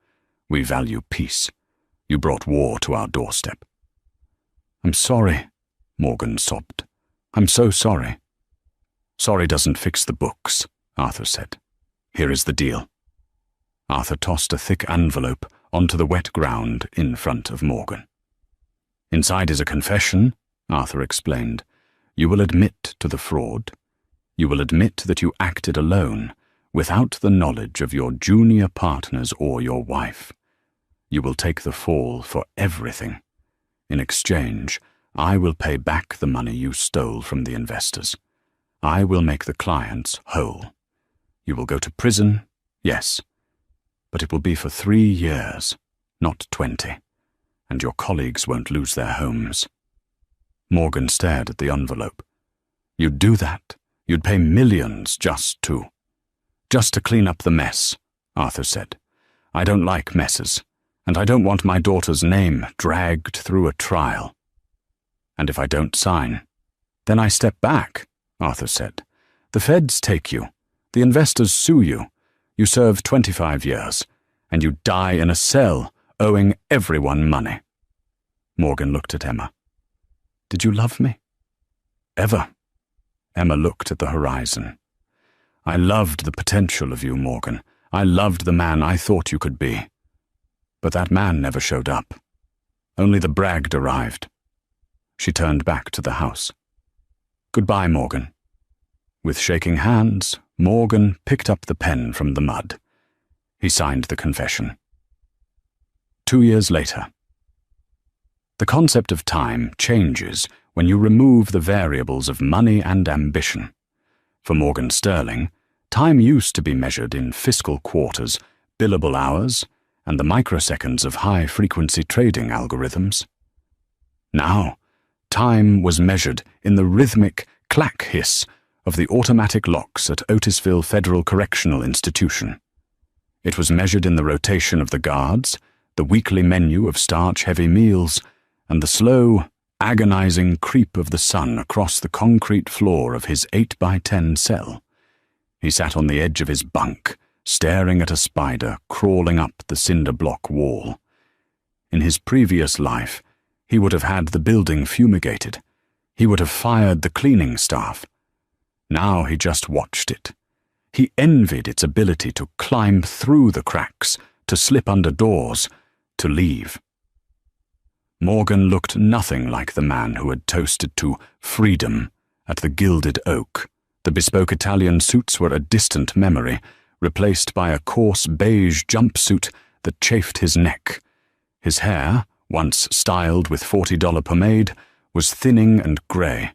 We value peace. You brought war to our doorstep." "I'm sorry," Morgan sobbed. "I'm so sorry." "Sorry doesn't fix the books," Arthur said. "Here is the deal." Arthur tossed a thick envelope onto the wet ground in front of Morgan. "Inside is a confession," Arthur explained. "You will admit to the fraud. You will admit that you acted alone, without the knowledge of your junior partners or your wife. You will take the fall for everything. In exchange, I will pay back the money you stole from the investors. I will make the clients whole. You will go to prison, yes, but it will be for 3 years, not 20, and your colleagues won't lose their homes." Morgan stared at the envelope. "You'd do that? You'd pay millions just to—" "Just to clean up the mess," Arthur said. "I don't like messes, and I don't want my daughter's name dragged through a trial." "And if I don't sign?" "Then I step back," Arthur said. "The feds take you. The investors sue you. You serve 25 years, and you die in a cell owing everyone money." Morgan looked at Emma. "Did you love me?" "Ever?" Emma looked at the horizon. "I loved the potential of you, Morgan. I loved the man I thought you could be. But that man never showed up. Only the Bragg arrived." She turned back to the house. "Goodbye, Morgan." With shaking hands, Morgan picked up the pen from the mud. He signed the confession. 2 years later. The concept of time changes when you remove the variables of money and ambition. For Morgan Sterling, time used to be measured in fiscal quarters, billable hours, and the microseconds of high-frequency trading algorithms. Now, time was measured in the rhythmic clack-hiss of the automatic locks at Otisville Federal Correctional Institution. It was measured in the rotation of the guards, the weekly menu of starch-heavy meals, and the slow, agonizing creep of the sun across the concrete floor of his 8x10 cell. He sat on the edge of his bunk, staring at a spider crawling up the cinder block wall. In his previous life, he would have had the building fumigated. He would have fired the cleaning staff. Now he just watched it. He envied its ability to climb through the cracks, to slip under doors, to leave. Morgan looked nothing like the man who had toasted to freedom at the Gilded Oak. The bespoke Italian suits were a distant memory, replaced by a coarse beige jumpsuit that chafed his neck. His hair, once styled with $40 pomade, was thinning and grey,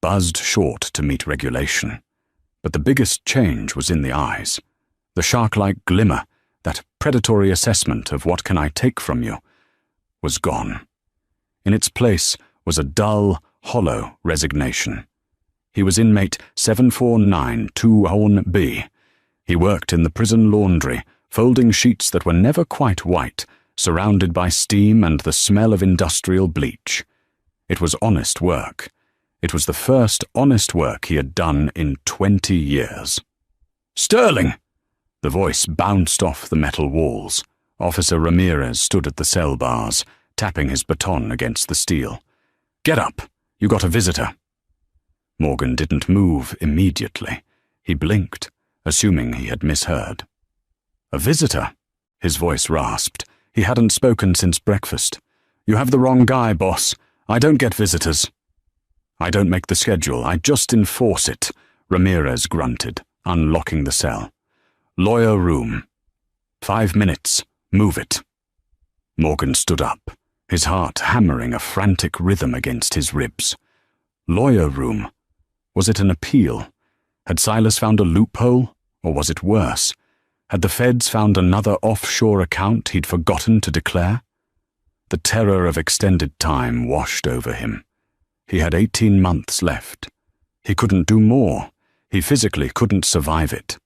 buzzed short to meet regulation. But the biggest change was in the eyes. The shark-like glimmer, that predatory assessment of what can I take from you, was gone. In its place was a dull, hollow resignation. He was inmate 7492B. He worked in the prison laundry, folding sheets that were never quite white, surrounded by steam and the smell of industrial bleach. It was honest work. It was the first honest work he had done in 20 years. "Sterling!" The voice bounced off the metal walls. Officer Ramirez stood at the cell bars, tapping his baton against the steel. "Get up! You got a visitor." Morgan didn't move immediately. He blinked, assuming he had misheard. "A visitor?" His voice rasped. He hadn't spoken since breakfast. "You have the wrong guy, boss. I don't get visitors." "I don't make the schedule. I just enforce it," Ramirez grunted, unlocking the cell. "Lawyer room. 5 minutes. Move it." Morgan stood up, his heart hammering a frantic rhythm against his ribs. Lawyer room. Was it an appeal? Had Silas found a loophole, or was it worse? Had the feds found another offshore account he'd forgotten to declare? The terror of extended time washed over him. He had 18 months left. He couldn't do more. He physically couldn't survive it.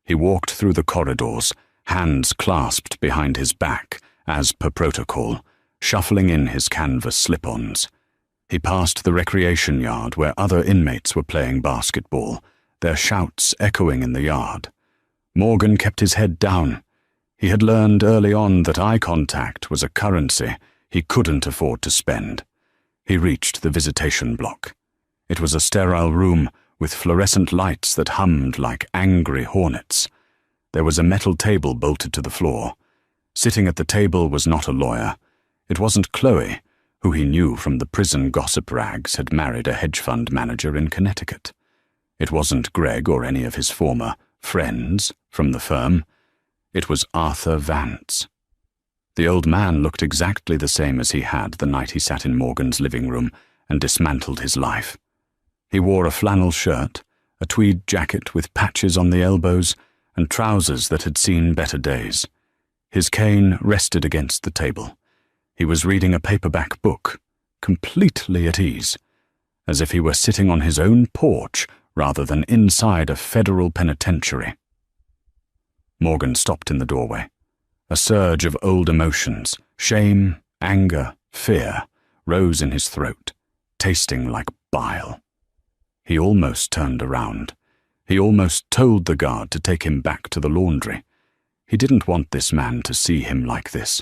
He walked through the corridors, hands clasped behind his back, as per protocol, shuffling in his canvas slip-ons. He passed the recreation yard where other inmates were playing basketball, their shouts echoing in the yard. Morgan kept his head down. He had learned early on that eye contact was a currency he couldn't afford to spend. He reached the visitation block. It was a sterile room with fluorescent lights that hummed like angry hornets. There was a metal table bolted to the floor. Sitting at the table was not a lawyer. It wasn't Chloe, who he knew from the prison gossip rags had married a hedge fund manager in Connecticut. It wasn't Greg or any of his former friends from the firm. It was Arthur Vance. The old man looked exactly the same as he had the night he sat in Morgan's living room and dismantled his life. He wore a flannel shirt, a tweed jacket with patches on the elbows, and trousers that had seen better days. His cane rested against the table. He was reading a paperback book, completely at ease, as if he were sitting on his own porch rather than inside a federal penitentiary. Morgan stopped in the doorway. A surge of old emotions, shame, anger, fear, rose in his throat, tasting like bile. He almost turned around. He almost told the guard to take him back to the laundry. He didn't want this man to see him like this.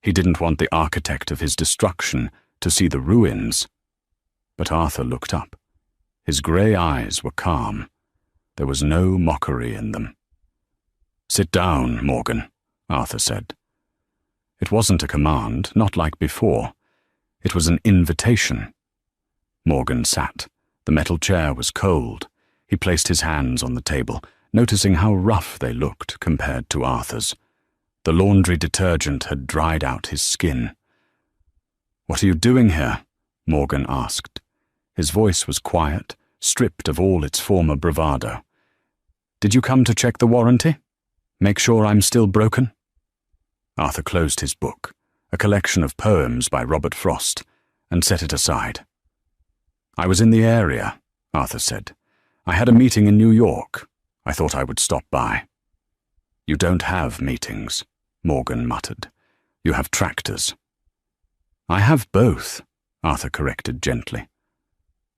He didn't want the architect of his destruction to see the ruins. But Arthur looked up. His grey eyes were calm. There was no mockery in them. "Sit down, Morgan," Arthur said. It wasn't a command, not like before. It was an invitation. Morgan sat. The metal chair was cold. He placed his hands on the table, noticing how rough they looked compared to Arthur's. The laundry detergent had dried out his skin. "What are you doing here?" Morgan asked. His voice was quiet, stripped of all its former bravado. "Did you come to check the warranty? Make sure I'm still broken?" Arthur closed his book, a collection of poems by Robert Frost, and set it aside. "I was in the area," Arthur said. "I had a meeting in New York. I thought I would stop by." "You don't have meetings," Morgan muttered. "You have tractors." "I have both," Arthur corrected gently.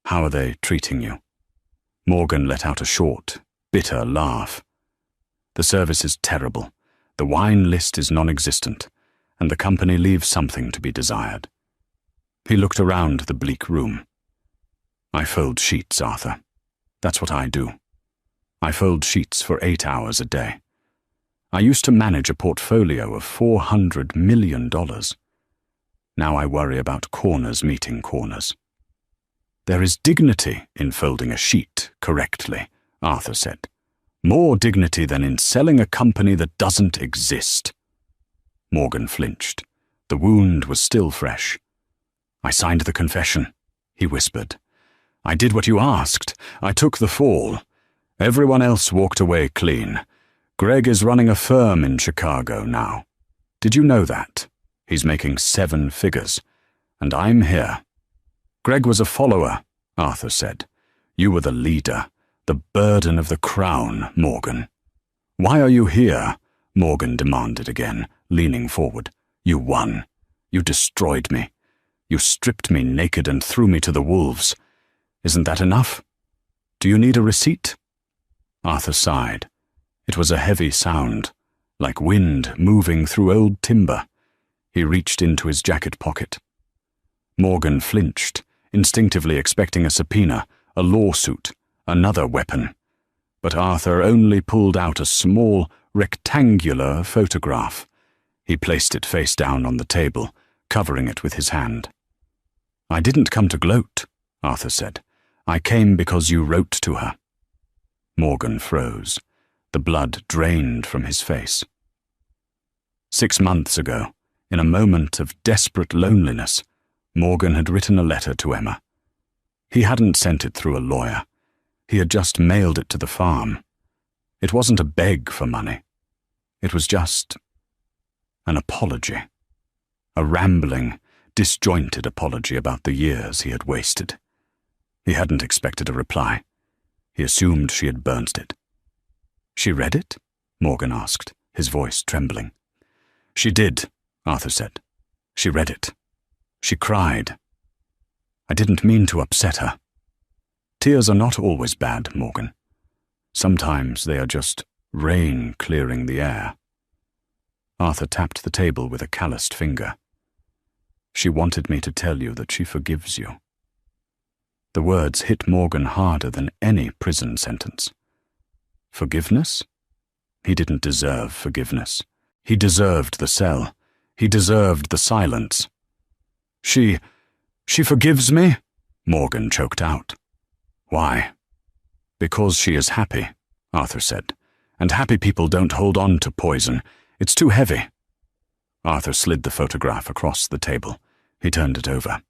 "How are they treating you?" Morgan let out a short, bitter laugh. "The service is terrible. The wine list is non-existent, and the company leaves something to be desired." He looked around the bleak room. "I fold sheets, Arthur. That's what I do. I fold sheets for 8 hours a day. I used to manage a portfolio of $400 million. Now I worry about corners meeting corners." "There is dignity in folding a sheet correctly," Arthur said. "More dignity than in selling a company that doesn't exist." Morgan flinched. The wound was still fresh. "I signed the confession," he whispered. "I did what you asked. I took the fall. Everyone else walked away clean. Greg is running a firm in Chicago now. Did you know that? He's making 7 figures. And I'm here." "Greg was a follower," Arthur said. "You were the leader, the burden of the crown, Morgan." "Why are you here?" Morgan demanded again, leaning forward. "You won. You destroyed me. You stripped me naked and threw me to the wolves. Isn't that enough? Do you need a receipt?" Arthur sighed. It was a heavy sound, like wind moving through old timber. He reached into his jacket pocket. Morgan flinched, instinctively expecting a subpoena, a lawsuit, another weapon. But Arthur only pulled out a small, rectangular photograph. He placed it face down on the table, covering it with his hand. "I didn't come to gloat," Arthur said. "I came because you wrote to her." Morgan froze. The blood drained from his face. 6 months ago, in a moment of desperate loneliness, Morgan had written a letter to Emma. He hadn't sent it through a lawyer. He had just mailed it to the farm. It wasn't a beg for money. It was just an apology. A rambling, disjointed apology about the years he had wasted. He hadn't expected a reply. He assumed she had burnt it. "She read it?" Morgan asked, his voice trembling. "She did," Arthur said. "She read it. She cried. I didn't mean to upset her. Tears are not always bad, Morgan. Sometimes they are just rain clearing the air." Arthur tapped the table with a calloused finger. "She wanted me to tell you that she forgives you." The words hit Morgan harder than any prison sentence. Forgiveness? He didn't deserve forgiveness. He deserved the cell. He deserved the silence. She forgives me?" Morgan choked out. "Why?" "Because she is happy," Arthur said. "And happy people don't hold on to poison. It's too heavy." Arthur slid the photograph across the table. He turned it over.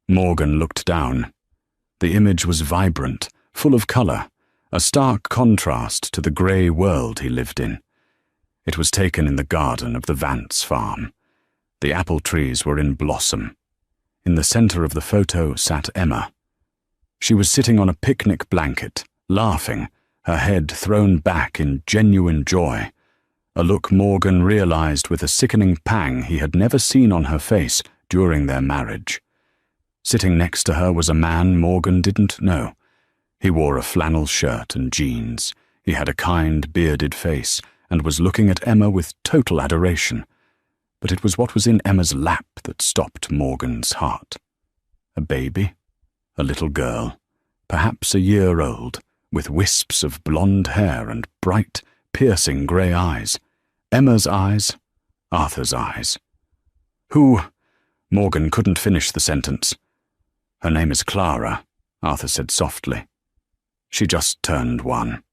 Morgan looked down. The image was vibrant, full of colour, a stark contrast to the grey world he lived in. It was taken in the garden of the Vance farm. The apple trees were in blossom. In the centre of the photo sat Emma. She was sitting on a picnic blanket, laughing, her head thrown back in genuine joy, a look Morgan realised with a sickening pang he had never seen on her face during their marriage. Sitting next to her was a man Morgan didn't know. He wore a flannel shirt and jeans. He had a kind, bearded face and was looking at Emma with total adoration. But it was what was in Emma's lap that stopped Morgan's heart. A baby? A little girl, perhaps a year old, with wisps of blonde hair and bright, piercing grey eyes. Emma's eyes, Arthur's eyes. Who? Morgan couldn't finish the sentence. Her name is Clara, Arthur said softly. She just turned 1.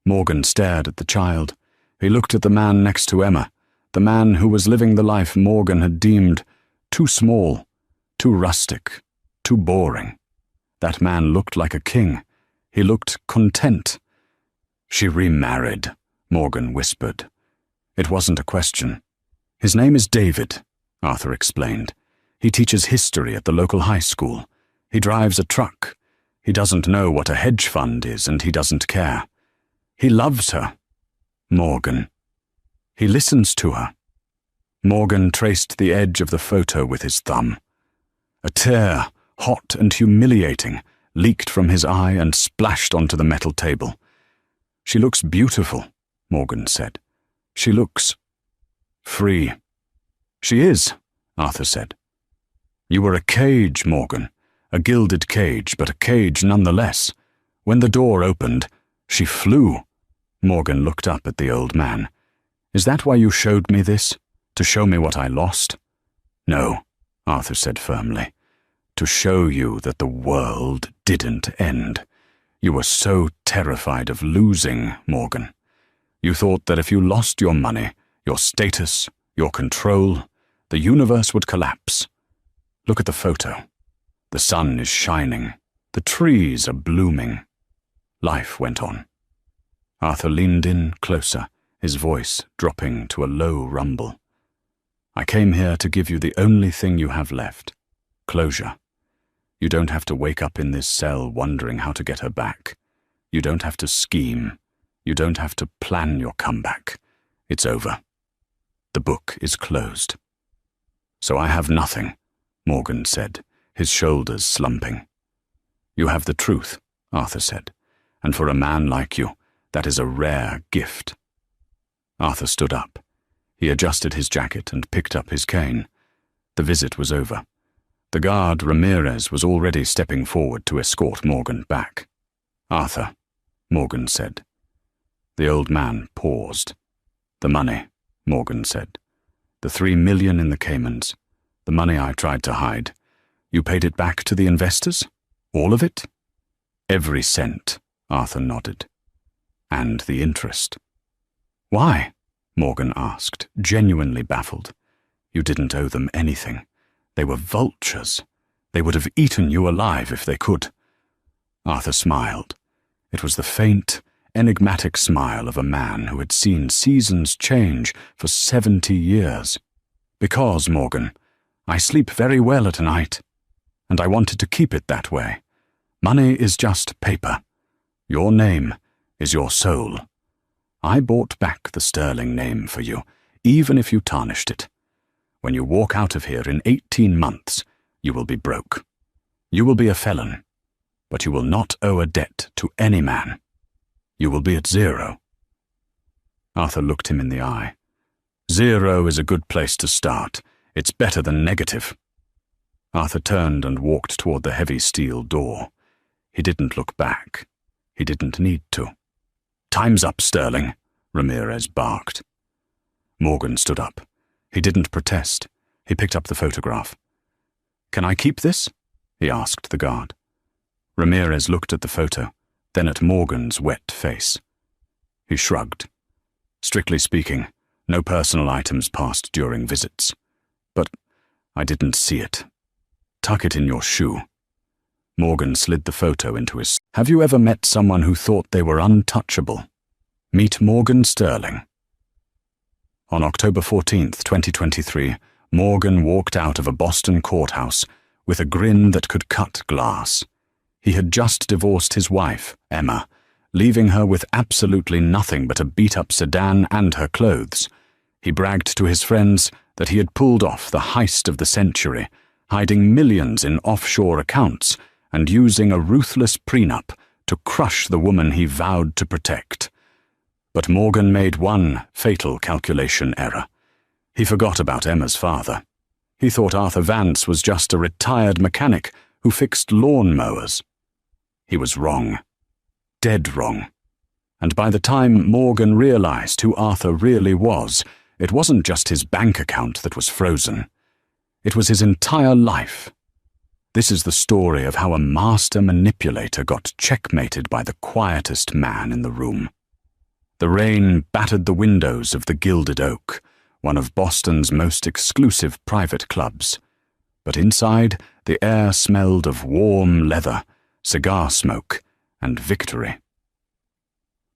Morgan stared at the child. He looked at the man next to Emma, the man who was living the life Morgan had deemed too small, too rustic, too boring. That man looked like a king. He looked content. She remarried, Morgan whispered. It wasn't a question. His name is David, Arthur explained. He teaches history at the local high school. He drives a truck. He doesn't know what a hedge fund is, and he doesn't care. He loves her. Morgan. He listens to her. Morgan traced the edge of the photo with his thumb. A tear, hot and humiliating, leaked from his eye and splashed onto the metal table. She looks beautiful, Morgan said. She looks free. She is, Arthur said. You were a cage, Morgan. A gilded cage, but a cage nonetheless. When the door opened, she flew. Morgan looked up at the old man. Is that why you showed me this? To show me what I lost? No, Arthur said firmly. To show you that the world didn't end. You were so terrified of losing, Morgan. You thought that if you lost your money, your status, your control, the universe would collapse. Look at the photo. The sun is shining. The trees are blooming. Life went on. Arthur leaned in closer, his voice dropping to a low rumble. I came here to give you the only thing you have left. Closure. You don't have to wake up in this cell wondering how to get her back. You don't have to scheme. You don't have to plan your comeback. It's over. The book is closed. So I have nothing, Morgan said, his shoulders slumping. You have the truth, Arthur said, and for a man like you, that is a rare gift. Arthur stood up. He adjusted his jacket and picked up his cane. The visit was over. The guard, Ramirez, was already stepping forward to escort Morgan back. Arthur, Morgan said. The old man paused. The money, Morgan said. The $3 million in the Caymans. The money I tried to hide. You paid it back to the investors? All of it? Every cent, Arthur nodded. And the interest. Why? Morgan asked, genuinely baffled. You didn't owe them anything. They were vultures. They would have eaten you alive if they could. Arthur smiled. It was the faint, enigmatic smile of a man who had seen seasons change for 70 years. Because, Morgan, I sleep very well at night, and I wanted to keep it that way. Money is just paper. Your name is your soul. I bought back the sterling name for you, even if you tarnished it. When you walk out of here in 18 months, you will be broke. You will be a felon, but you will not owe a debt to any man. You will be at 0. Arthur looked him in the eye. 0 is a good place to start. It's better than negative. Arthur turned and walked toward the heavy steel door. He didn't look back. He didn't need to. Time's up, Sterling, Ramirez barked. Morgan stood up. He didn't protest. He picked up the photograph. Can I keep this? He asked the guard. Ramirez looked at the photo, then at Morgan's wet face. He shrugged. Strictly speaking, No personal items passed during visits. But I didn't see it. Tuck it in your shoe. Morgan slid the photo into his... Have you ever met someone who thought they were untouchable? Meet Morgan Sterling. On October 14th, 2023, Morgan walked out of a Boston courthouse with a grin that could cut glass. He had just divorced his wife, Emma, leaving her with absolutely nothing but a beat-up sedan and her clothes. He bragged to his friends that he had pulled off the heist of the century, hiding millions in offshore accounts and using a ruthless prenup to crush the woman he vowed to protect. But Morgan made one fatal calculation error. He forgot about Emma's father. He thought Arthur Vance was just a retired mechanic who fixed lawn mowers. He was wrong. Dead wrong. And by the time Morgan realized who Arthur really was, it wasn't just his bank account that was frozen. It was his entire life. This is the story of how a master manipulator got checkmated by the quietest man in the room. The rain battered the windows of the Gilded Oak, one of Boston's most exclusive private clubs. But inside, the air smelled of warm leather, cigar smoke, and victory.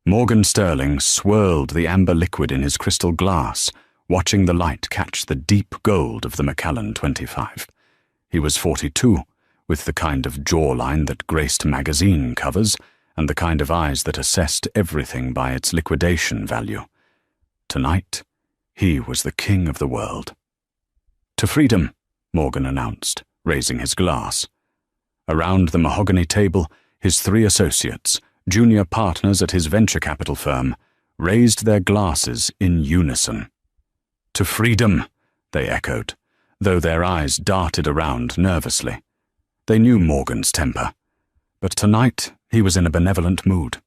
Morgan Sterling swirled the amber liquid in his crystal glass, watching the light catch the deep gold of the Macallan 25. He was 42, with the kind of jawline that graced magazine covers and the kind of eyes that assessed everything by its liquidation value. Tonight, he was the king of the world. "To freedom," Morgan announced, raising his glass. Around the mahogany table, his 3 associates, junior partners at his venture capital firm, raised their glasses in unison. "To freedom," they echoed, though their eyes darted around nervously. They knew Morgan's temper, but tonight he was in a benevolent mood.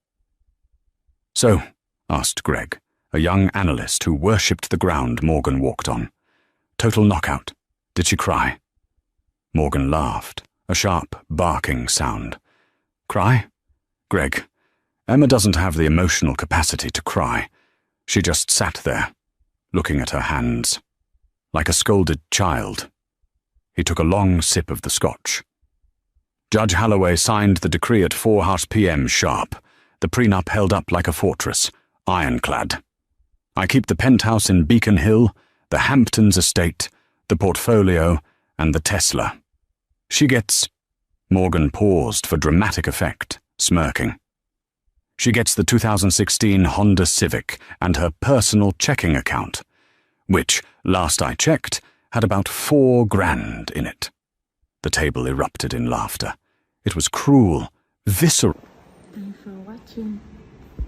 "So," asked Greg, a young analyst who worshipped the ground Morgan walked on. "Total knockout. Did she cry?" Morgan laughed, a sharp, barking sound. "Cry? Greg, Emma doesn't have the emotional capacity to cry. She just sat there, looking at her hands, like a scolded child." He took a long sip of the scotch. "Judge Holloway signed the decree at 4:30 p.m. sharp. The prenup held up like a fortress, ironclad. I keep the penthouse in Beacon Hill, the Hamptons estate, the portfolio, and the Tesla. She gets..." Morgan paused for dramatic effect, smirking. "She gets the 2016 Honda Civic and her personal checking account, which, last I checked, had about $4,000 in it." The table erupted in laughter. It was cruel, visceral. Thanks for watching.